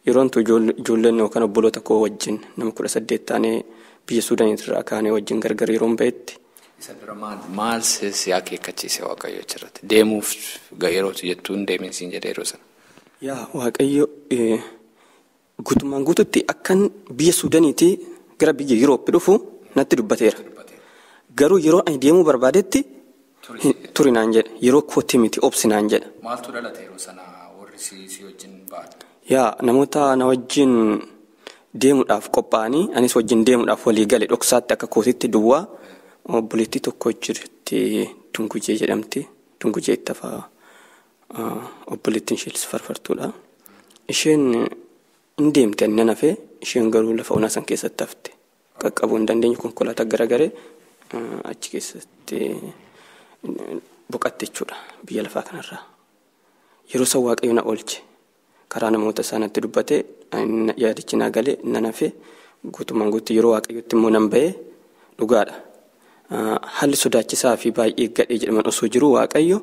Speaker 2: Yeroon tu ijoolleen yookaan obboloota koo wajjin nama 18 taanee biyya Sudaaniirraa kaanee wajjin gargar yeroon ba'etti
Speaker 1: Isa dura maal si akeekkachiise Waaqayyo achirratti deemuuf yerootu jettuun deeminsiin jedhee yeroo sana.
Speaker 2: Yaa Waaqayyo guutummaan guututti akkan biyya Suudaaniitii gara biyya Yurooppii dhufu natti dubbateera. Garuu yeroo ani deemuu barbaadetti turi naan jedha. Yeroo kootii miti obsi naan jedha.
Speaker 1: Maaltu dhalate yeroo sana warri si wajjin ba'an?
Speaker 2: Yaa namoota na wajjin deemuudhaaf qophaa'anii anis wajjin deemuudhaaf walii gale dhoksaatti akka kootitti duwwaa obboleettii tokko jirti Dungujee jedhamti. Dungujee ittafaa obboleettiin ishees farfartuudha. Isheen hin deemte ani nan hafee isheen garuu lafa onaa san keessatti hafte. Qaqqabuu hin dandeenye konkolaataa garagaree achi keessatti boqatte jechuudha biyya lafaa kanarraa. Yeroo san Waaqayyo na oolche karaa namoota isaanitti dubbatee yaadichi naa galee nan hafee guutummaan guutuu yeroo Waaqayyotti immoo nan ba'ee dhugaadha. Haalli sodaachisaa fi baay'ee gadhee jedhaman osoo jiru Waaqayyo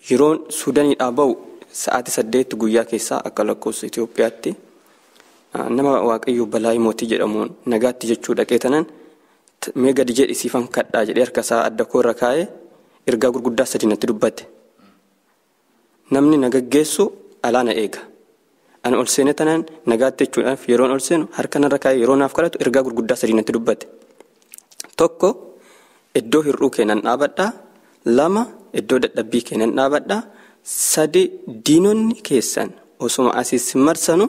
Speaker 2: yeroon Suudaaniidhaa ba'u sa'aatii 8 guyyaa keessaa akka lakkoofsa Itoophiyaatti nama Waaqayyo Balaa Mootii jedhamuun nagaatti jechuu dhaqee tanan mee gadi jedhi siifan kadhaa jedhee harka isaa adda koo irra kaa'ee ergaa gurguddaa 3 natti dubbate. Namni na gaggeessu alaa na eega. Ani ol seenee tanan nagaatti jechuudhaaf yeroon ol seenu harka narra kaa'ee yeroo naaf kadhatu ergaa gurguddaa 3 natti dubbate. Tokko iddoo hir'uu keenan dhaabadhaa. 2 iddoo dadhabbii keenan dhaabadhaa. 3 diinonni keessan osuma asiis marsanu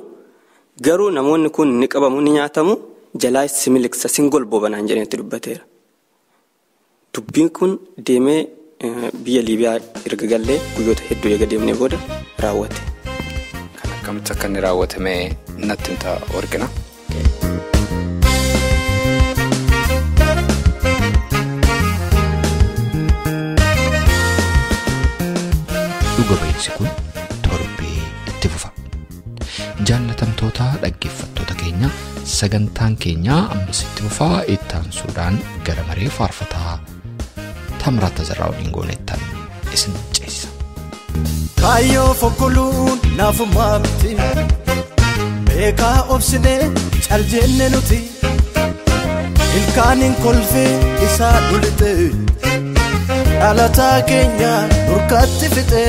Speaker 2: garuu namoonni kun ni qabamu ni nyaatamu jalaa similiqsa singol bobanaan jedhanitti dubbateera. Dubbiin kun deemee biyya Liibiyaa erga gallee guyyoota hedduu eega deemnee booda raawwate.
Speaker 1: Kan akkamitti akka inni raawwatame natti himta argina. Dhuga ba'iinsi kun torbee itti fufa. Jaallatamtoota dhaggeeffattoota keenya sagantaan keenya ammas itti fufaa ittaan Suudaan gara maree faarfataa Tamraata Zarraa waliin goonettan isin ceesisa.
Speaker 4: Kaayyoo fokkoluun naafummaa miti beekaa obsinee caljenne nuti ilkaaniin kolfee isaa dhulite dhalataa keenya nurkaatti fixe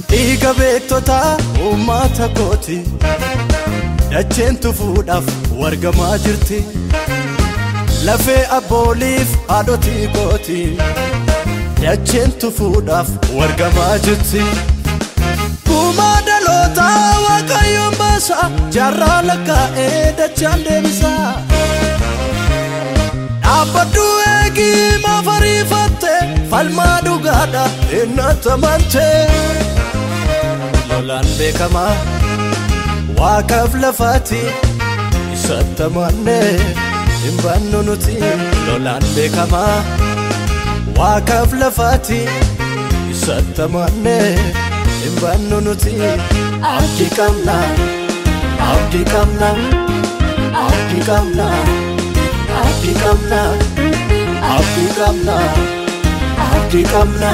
Speaker 4: dhiiga beektotaa uummata kooti dacheen tufuudhaaf wargamaa jirti lafee abbooliif haadhotii kooti dacheen tufuudhaaf wargamaa jirti kumaa dhalootaa Waaqayyoon baasa jaarraa lakkaa'ee dachaan deebisaa dhaabbadhu eegii maafariifatte falmaa dhugaadha innatamante lolaan beekamaa Waaqaaf lafaati isatti amannee hin baannu nuti lolaan beekamaa Waaqaaf lafaati isatti amannee hin baannu nuti abdii qabna abdii qabna abdii qabna abdii qabna abdii qabna abdii qabna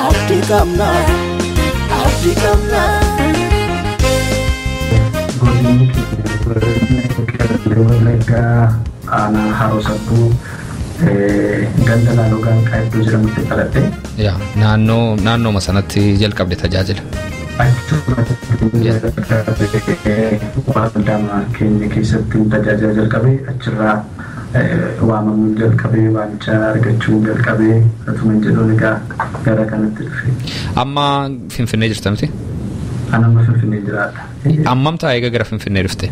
Speaker 4: abdii qabna abdii qabna.
Speaker 9: Ana harus aku gandala logan kayak tu jeram itu kalate.
Speaker 1: Ya, naannoo masanatti jalqabde tajaajila.
Speaker 9: Waantama keenya keessatti tajaajila jalqabee achirraa waamamuun jalqabee waamicha argachuun jalqabee atuma jedhuun egaa gara kanatti dhufe.
Speaker 1: Amma Finfinnee jirta miti?
Speaker 9: Anamma Finfinnee jiraadha.
Speaker 1: Ammam ta'a egaa gara Finfinnee dhufte?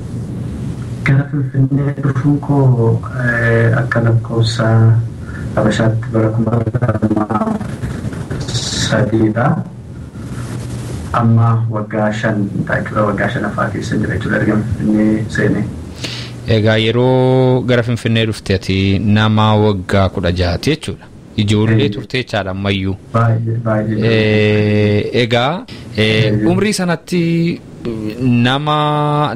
Speaker 9: Gara Finfinnee dhufuun koo akka lakkoofsa Habashaatti bara 2003dha. Amma waggaa 5 ta'a waggaa 5 keessa jira jechuudha erga Finfinnee seenee.
Speaker 1: Egaa yeroo gara Finfinnee dhufte ati nama waggaa 16 jechuudha. Ijoollee turte jechaadha ammayyuu. Egaa umrii sanatti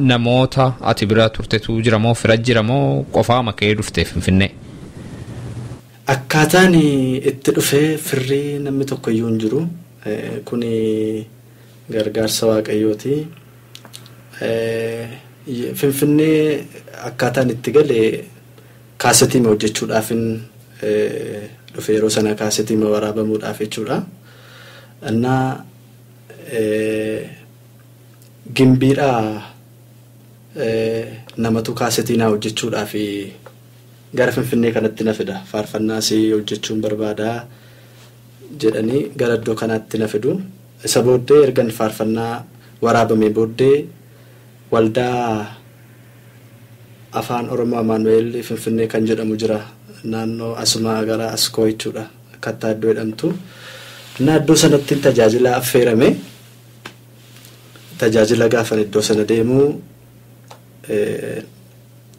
Speaker 1: namoota ati bira turtetu jira moo fira jira moo qofaa makee dhufte Finfinnee?
Speaker 3: Akkaataan itti dhufee firrii namni tokko iyyuu hin jiru. Kuni gargaarsa Waaqayyooti. Finfinnee akkaataan itti galee kaasetii hojjechuudhaaf
Speaker 9: dhufee yeroo sana kaasetii waraabamuudhaaf jechuudha. Innaa gimbiidhaa namatu kaasetii naa hojjechuudhaaf gara Finfinnee kanatti na fida. Faarfannaas hojjechuun barbaadaa jedhanii gara iddoo kanaatti na fidu. Isa booddee ergan faarfannaa waraabamee booddee waldaa afaan Oromoo Amaanu'eel Finfinnee kan jedhamu jira. Naannoo asumaa gara Askoo jechuudha. Kattaa iddoo jedhamtu. Innaa iddoo sanatti tajaajila affeerame. Tajaajila gaafan iddoo sana deemu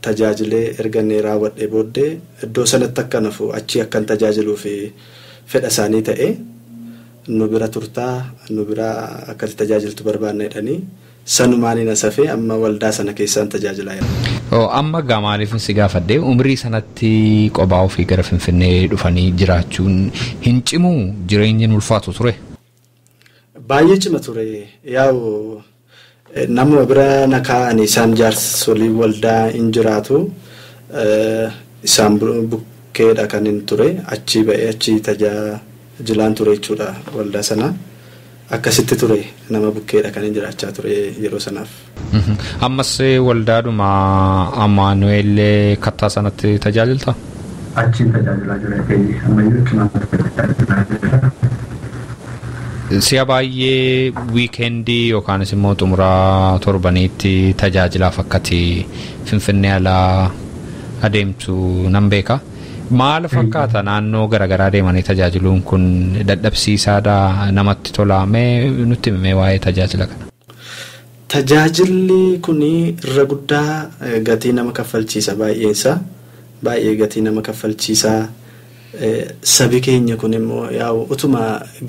Speaker 9: tajaajilee ergannee raawwadhee booddee iddoo sanatti akka nafu achi akkan tajaajiluuf fedha isaanii ta'e nu bira turtaa nu bira akkati tajaajiltu barbaanna jedhanii sanumaan hin asafee amma waldaa sana keessaan tajaajilaa jira.
Speaker 1: Amma maaliif si gaafadde umrii sanatti qophaa ofii gara Finfinnee dhufanii jiraachuun hin cimu jireenyi ulfaatu ture?
Speaker 9: Baay'ee cima ture. Yaa'u nama bira nakaa'anii isaan jaarsolii waldaa hin jiraatu isaan bukkeedha kan hin ture achi ba'ee achi tajaajilaan ture jechuudha waldaa sana. Akkasitti ture nama bukkeedha kan hin jiraachaa ture yeroo sanaaf.
Speaker 1: Ammas waldaadhuma Amaanu'eel kattaa sanatti tajaajilta?
Speaker 9: Achiin tajaajilaa jira ammayyuu cimaa tajaajilaa jira.
Speaker 1: Si'a baay'ee wiikeendii yookaanis immoo xumuraa torbaniitti tajaajilaaf akkati Finfinnee alaa adeemtu nan beeka. Maal fakkaata naannoo garaagaraa deemanii tajaajiluun kun dadhabsiisaadha namatti tola mee nutti himee waa'ee tajaajila kana?
Speaker 9: Tajaajilli kun irra guddaa gatii nama kaffalchiisa baay'eessa. Baay'ee gatii nama kaffalchiisa. Sabi keenya kun immoo yaa'u utuma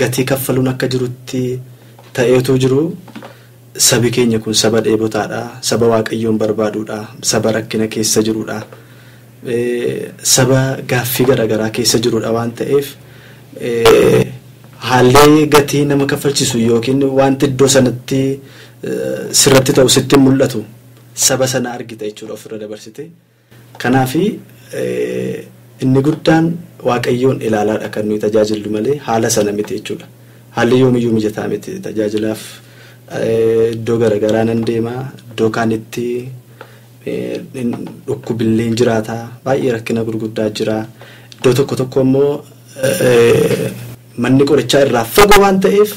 Speaker 9: gatii kaffaluun akka jirutti ta'eetu jiru sabi keenya kun saba dheebotaadha. Saba waaqayyoon barbaaduudha. Saba rakkina keessa jiruudha. Saba gaaffii garaagaraa keessa jirudha waan ta'eef haalli gatii nama kaffalchiisu yookiin wanti iddoo sanatti sirratti ta'u sitti mul'atu saba sana argita jechuudha ofirra dabarsite. Kanaafi inni guddaan waaqayyoon ilaalaadha kan nuyi tajaajillu malee haala sana miti jechuudha. Haalli yoomiyyuu mijataa miti tajaajilaaf iddoo garaagaraa nan deema iddoo kaanitti dhukkubilleen jiraata baay'ee rakkina gurguddaa jira iddoo tokko immoo manni qorichaa irraa fagoo waan ta'eef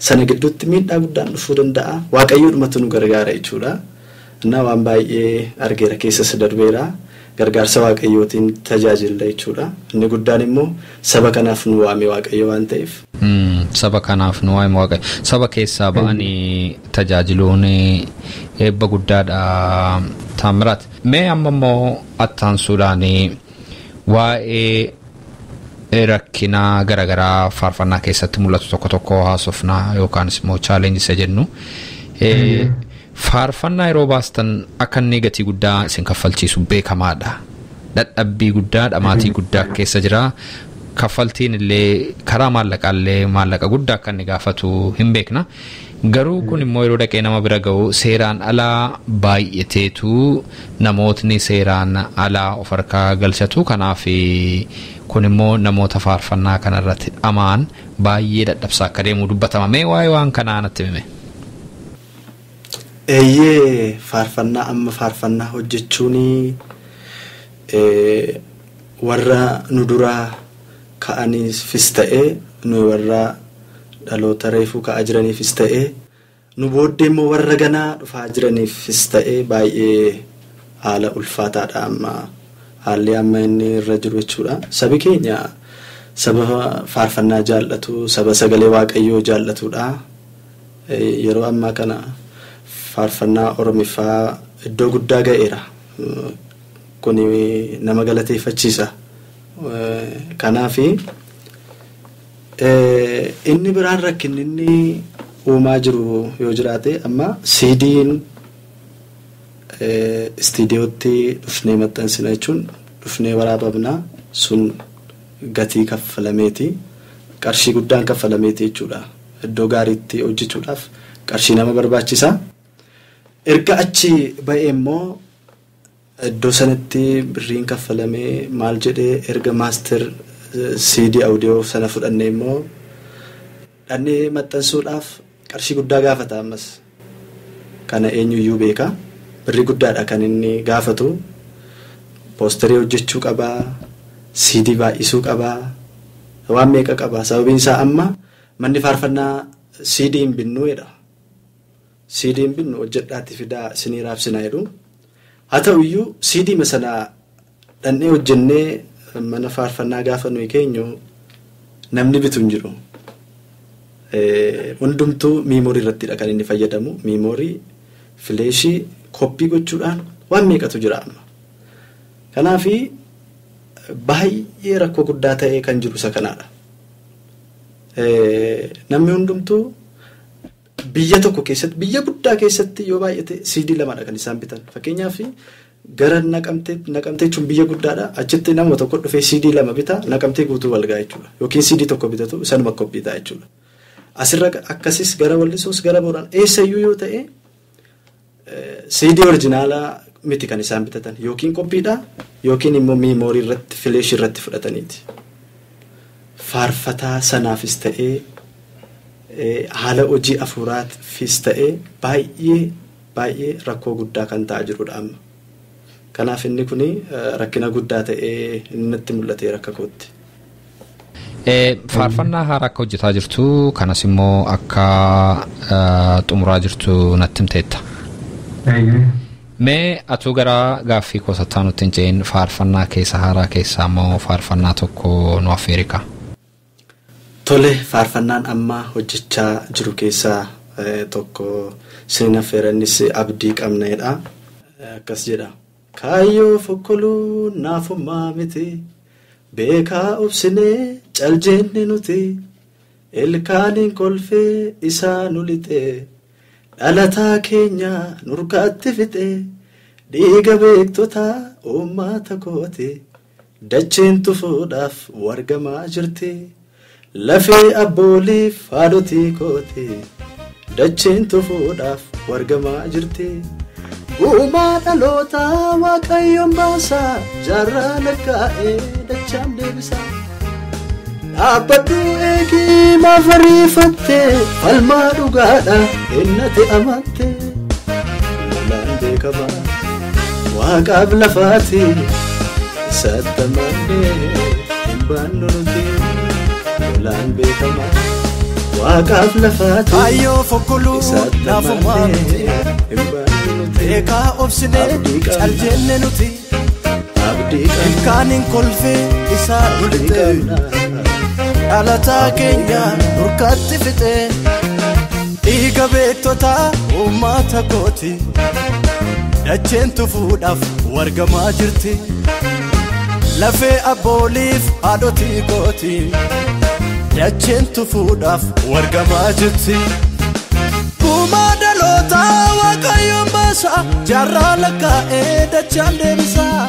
Speaker 9: sana gidduutti miidhaa guddaan dhufuu danda'a waaqayyoodhumatu nu gargaara jechuudha. Innaa waan baay'ee argeera keessas darbeera gargaarsa waaqayyootiin tajaajilla jechuudha. Inni guddaan immoo saba kanaaf nu waame waaqayyo waan ta'eef.
Speaker 1: Saba kanaaf nu waame waaqayyo saba keessaa ba'anii tajaajiluun eebba guddaadha. Taamiraat mee amma immoo attaansuudhaan waa'ee rakkinaa garaagaraa faarfannaa keessatti mul'atu tokko tokko haasofnaa yookaanis immoo chaalenjii jennu faarfannaa yeroo baastan akka inni gatii guddaa isin kaffalchiisu beekamaadha. Dadhabbii guddaa dhamaatii guddaa keessa jira. Kaffaltiin illee karaa maallaqaallee maallaqa guddaa akka inni gaafatu hin beekna. Garuu kun immoo yeroo dhaqee nama bira ga'u seeraan alaa baay'ateetu namootni seeraan alaa of harkaa galchatu. Kanaaf kun immoo namoota faarfannaa kanarratti dhamaan baay'ee dadhabsaa akka deemu dubbatama. Mee waa'ee waan kanaa natti hime?
Speaker 9: Eeyyee faarfannaa hojjechuun warra nu duraa ka'aniifis ta'ee nu warra dhaloota reefuu ka'aa jiraniifis ta'ee nu booddee immoo warra ganaa dhufaa jiraniifis ta'ee baay'ee haala ulfaataadha amma haalli amma inni irra jiru jechuudha. Sabi keenya saba faarfannaa jaallatu saba sagalee waaqayyoo jaallatudha. Yeroo ammaa kana faarfannaa Oromiffaa iddoo guddaa ga'eera. Kun nama galateeffachiisa. Kanaafi inni biraan rakkinni inni uumaa jiru yoo jiraate amma CD'n istiidiyootti dhufnee maxxansina jechuun dhufnee waraabamna sun gatii kaffalameeti qarshii guddaan kaffalameeti jechuudha. Iddoo gaariitti hojjechuudhaaf qarshii nama barbaachisa. Erga achi ba'ee immoo iddoo sanatti birriin kaffalamee maal jedhee erga maaster CD audio sana fudhannee immoo dhannee maxxansuudhaaf qarshii guddaa gaafata ammas. Kana eenyuyyuu beeka. Birrii guddaadha kan inni gaafatu. Poosterii hojjechuu qabaa. CD baay'isuu qabaa. Waan meeqa qabaa. Sababiin isaa amma manni faarfannaa CD hin binnuudha. CD hin binnu hojjedhaatti fidaa isinii raabsinaa jedhu. Haa ta'uyyuu CD masanaa dhannee hojjennee mana faarfannaa gaafa nuyi keenyu namni bitu hin jiru. Hundumtuu miimoorii irrattidha kan inni fayyadamu. Miimoorii, fileeshii, koppii gochuudhaan waan meeqatu jira amma. Kanaafi baay'ee rakkoo guddaa ta'ee kan jiru isa kanaadha. Namni hundumtuu biyya tokko keessatti, biyya guddaa keessatti yoo baay'ate CD 2dha kan isaan bitan. Fakkeenyaaf gara naqamtee jechuun biyya guddaadha. Achitti nama tokko dhufee CD 2 bita, naqamtee guutuu walgaa jechuudha. Yookiin CD tokko bitatu isanuma koppii ta'a jechuudha. Asirra akkasis gara Wallisoos gara Booraan eessayyuu yoo ta'e CD originaalaa miti kan isaan bitatan. Yookiin koppiidha yookiin immoo miimoorii irratti fileesh irratti fudhataniiti. Faarfataa sanaafis ta'ee haala hojii afuuraafis ta'ee baay'ee rakkoo guddaa kan ta'aa jirudha amma. Kanaaf inni kun rakkina guddaa ta'ee natti mul'atee rakka kootti.
Speaker 1: Faarfannaa haaraa akka hojjetaa jirtu kanas immoo akka xumuraa jirtu natti himteetta. Mee atuu gara gaaffii koosataa nutti hin ce'in faarfannaa keessa haaraa keessaa immoo faarfannaa tokko nu affeerika.
Speaker 9: Tole faarfannaan amma hojjechaa jiru keessaa tokko isin affeeranis abdii qabneedha. Akkas jedha. Kaayyoo fokkoluu naafummaa miti. Beekaa obsinee caljenne nuti ilkaaniin kolfee isaa nu lixee dhalataa keenya nurkaatti fixee dhiiga beektota uummata kooti dacheen tufuudhaaf wargamaa jirti lafee abbooliif haadhotii kooti dacheen tufuudhaaf wargamaa jirti. Uumaa dhalootaa waaqayyoon baasaa jaarraa lakkaa'ee dachaan deebisaa. Dhaabbadhu eegii maaf ariifattee falmaa dhugaadha innate amattee. Lolaan beekamaa waaqaaf lafaati isatti amannee hin baannu nuti. Lolaan beekamaa waaqaaf lafaati
Speaker 4: kaayyoo fokkoluu naafummaa miti. Beekaa obsinee caljenne nuti ilkaaniin kolfee isaa nu lixee dhalataa keenya nurkaatti fixee dhiiga beektota uummata kooti dacheen tufuudhaaf wargamaa jirti lafee abbooliif haadhotii kooti dacheen tufuudhaaf wargamaa jirti. Uumaa dhalootaa waaqayyoon baasaa jaarraa lakkaa'ee dachaan deebisaa.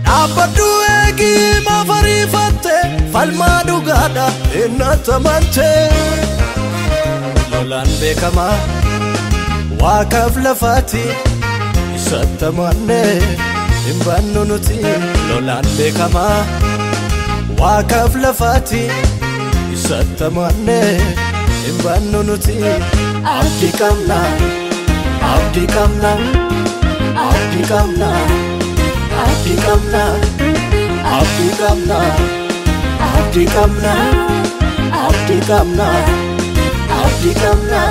Speaker 4: Dhaabbadhu eegii maaf ariifattee falmaa dhugaadha innate amantee. Lolaan beekamaa waaqaaf lafaati isatti amannee hin baannu nuti. Lolaan beekamaa waaqaaf lafaati isatti amannee hin baannu nuti. Abdii qabna abdii qabna abdii qabna abdii qabna abdii qabna abdii qabna abdii qabna abdii qabna.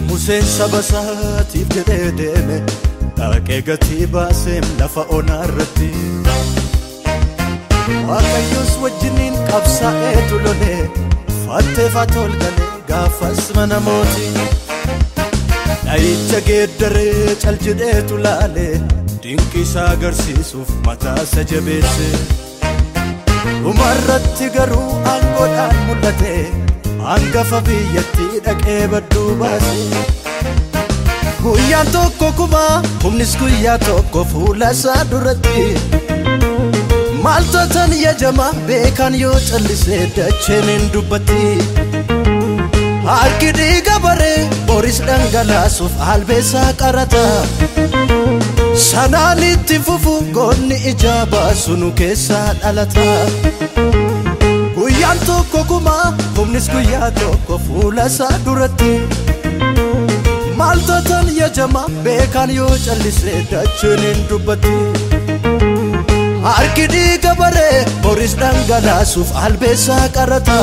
Speaker 4: Museen saba isaatiif jedhee deeme dhaqee gatii baaseem lafa onaa irratti. Waaqayyoos wajjiniin qabsaa'eetu lolee fatteefaa tolgalee gaafas mana mootii. dhayicha geeddaree cal jedheetu laale dinqisaa agarsiisuuf mataasa jabeesse dhumarratti garuu aangoodhaan mul'ate hangafa biyyattii dhaqee badduu baase guyyaan tokko kuma humnis guyyaa tokko fuula isaa duratti maaltotan yajama beekan yoo callise dacheen hin dubbatti harki dhiiga baree boris dhangalaasuuf albeesaa qarata sanaan itti fufu goonni ija baasu nu keessaa dhalata guyyaan tokko kuma humnis guyyaa tokko fuula isaa duratti maaltotan yajama beekan yoo callise dacheen hin dubbatti harki dhiiga baree boris dhangalaasuuf albeesaa qarata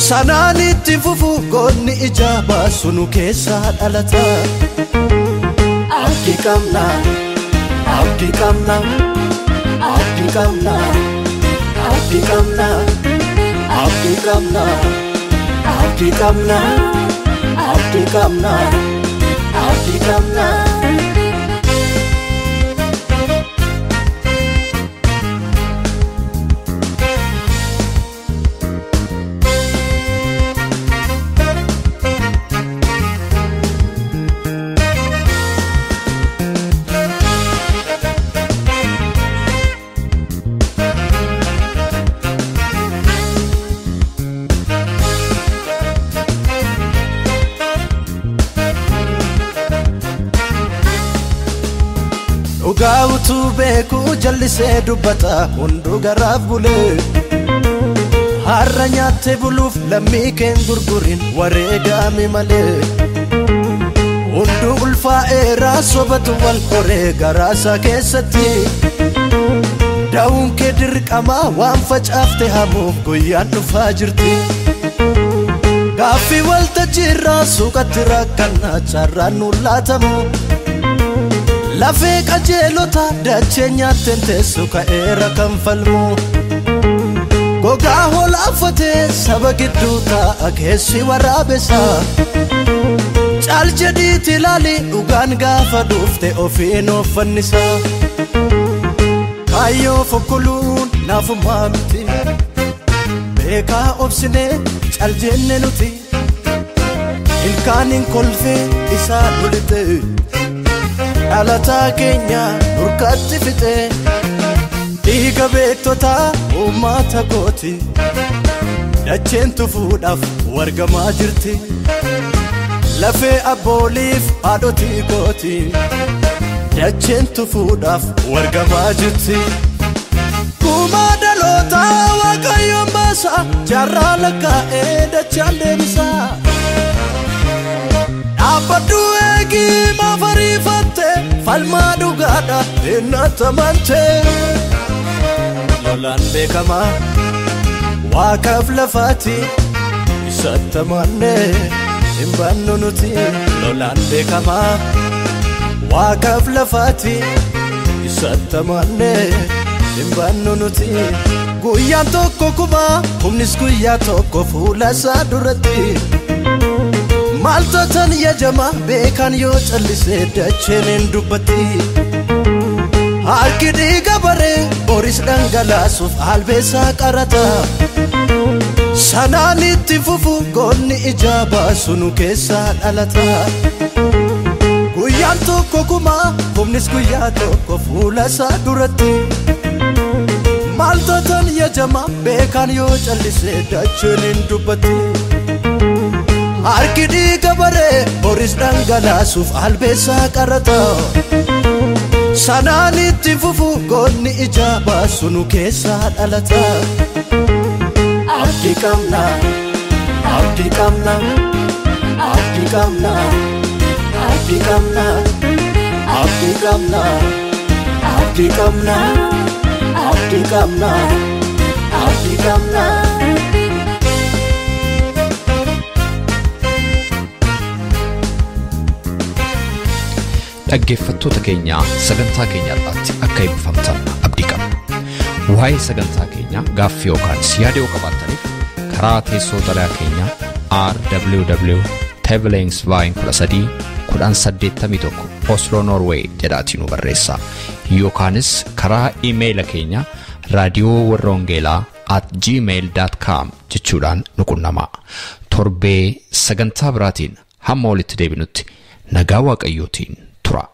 Speaker 4: sanaan itti fufu goonni ija baasu nu keessaa dhalata abdii qabna abdii qabna abdii qabna abdii qabna abdii qabna abdii qabna abdii qabna abdii qabna Utu beeku jallisee dubbata hundu garaaf bulee har'a nyaatte buluuf lammii keen gurgurin wareegame malee hundu ulfaa'eeraa sobatu wal qoree garaasa keessatti daawun kee dirqama waan facaafte hamuuf guyyaan dhufaa jirti gaaffii waltajjiirraa suuqatti rakkannaa carraan nu laatamu lafee qajeelota dachee nyaatten teessu ka'eera kan falmu gogaa hoolaafatee saba gidduu taa'a keessi waraabessa caal jedhiiti ilaali dhugaan gaafa dhufte ofiin of fannisa kaayyoo fokkoluun naafummaa miti beekaa obsinee caal jenne nuti ilkaan hin kolfee isaa dhulite dhalataa keenya nurkatti fixe dhiiga beektota uummata kooti dacheen tufuudhaaf wargamaa jirti lafee abbooliif haadhotii kooti dacheen tufuudhaaf wargamaa jirti kumaa dhaloota waaqayyoon baasa jaarraa lakkaa'ee dachaan deebisaa dhaabbadhu eegii maafariifatte falmaa dhugaadha hinnatamante lolaan beekamaa waaqaaf lafaati isatti amanne hin baannu nuti lolaan beekamaa waaqaaf lafaati isatti amanne hin baannu nuti guyyaan tokko kuma humnis guyyaa tokko fuula isaa duratti maaltotan yajama beekan yoo callise dacheen hin dubbatti harki dhiiga baree boris dhangalaasuuf albeesaa qarata sanaan itti fufu goonni ija baasu nu keessaa dhalata guyyaan tokko kuma humnis guyyaa tokko fuula isaa duratti maaltotan yajama beekan yoo callise dacheen hin dubbatti harki dhiiga baree boris dhangalaasuuf albeesaa qarata sanaan itti fufu goonni ija baasu nu keessaa dhalata abdii qabna abdii qabna abdii qabna abdii qabna abdii qabna abdii qabna abdii qabna abdii qabna
Speaker 1: dhaggeeffattoota keenya sagantaa keenyaarratti akka eebbifamtan abdii qabna. Waa'ee sagantaa keenya gaaffii yookaan yaada yoo qabaattaniif karaa teessoo xalayaa keenya rww Tevelingsvine 13 Oslo Norway jedhaatiin nu barreessaa yookaanis karaa iimeeyila keenya raadiyoowarrawangeelaa@gmail.com jechuudhaan nu qunnamaa. Torbee sagantaa biraatiin hamma walitti deebinutti nagaa waaqayyootiin tura.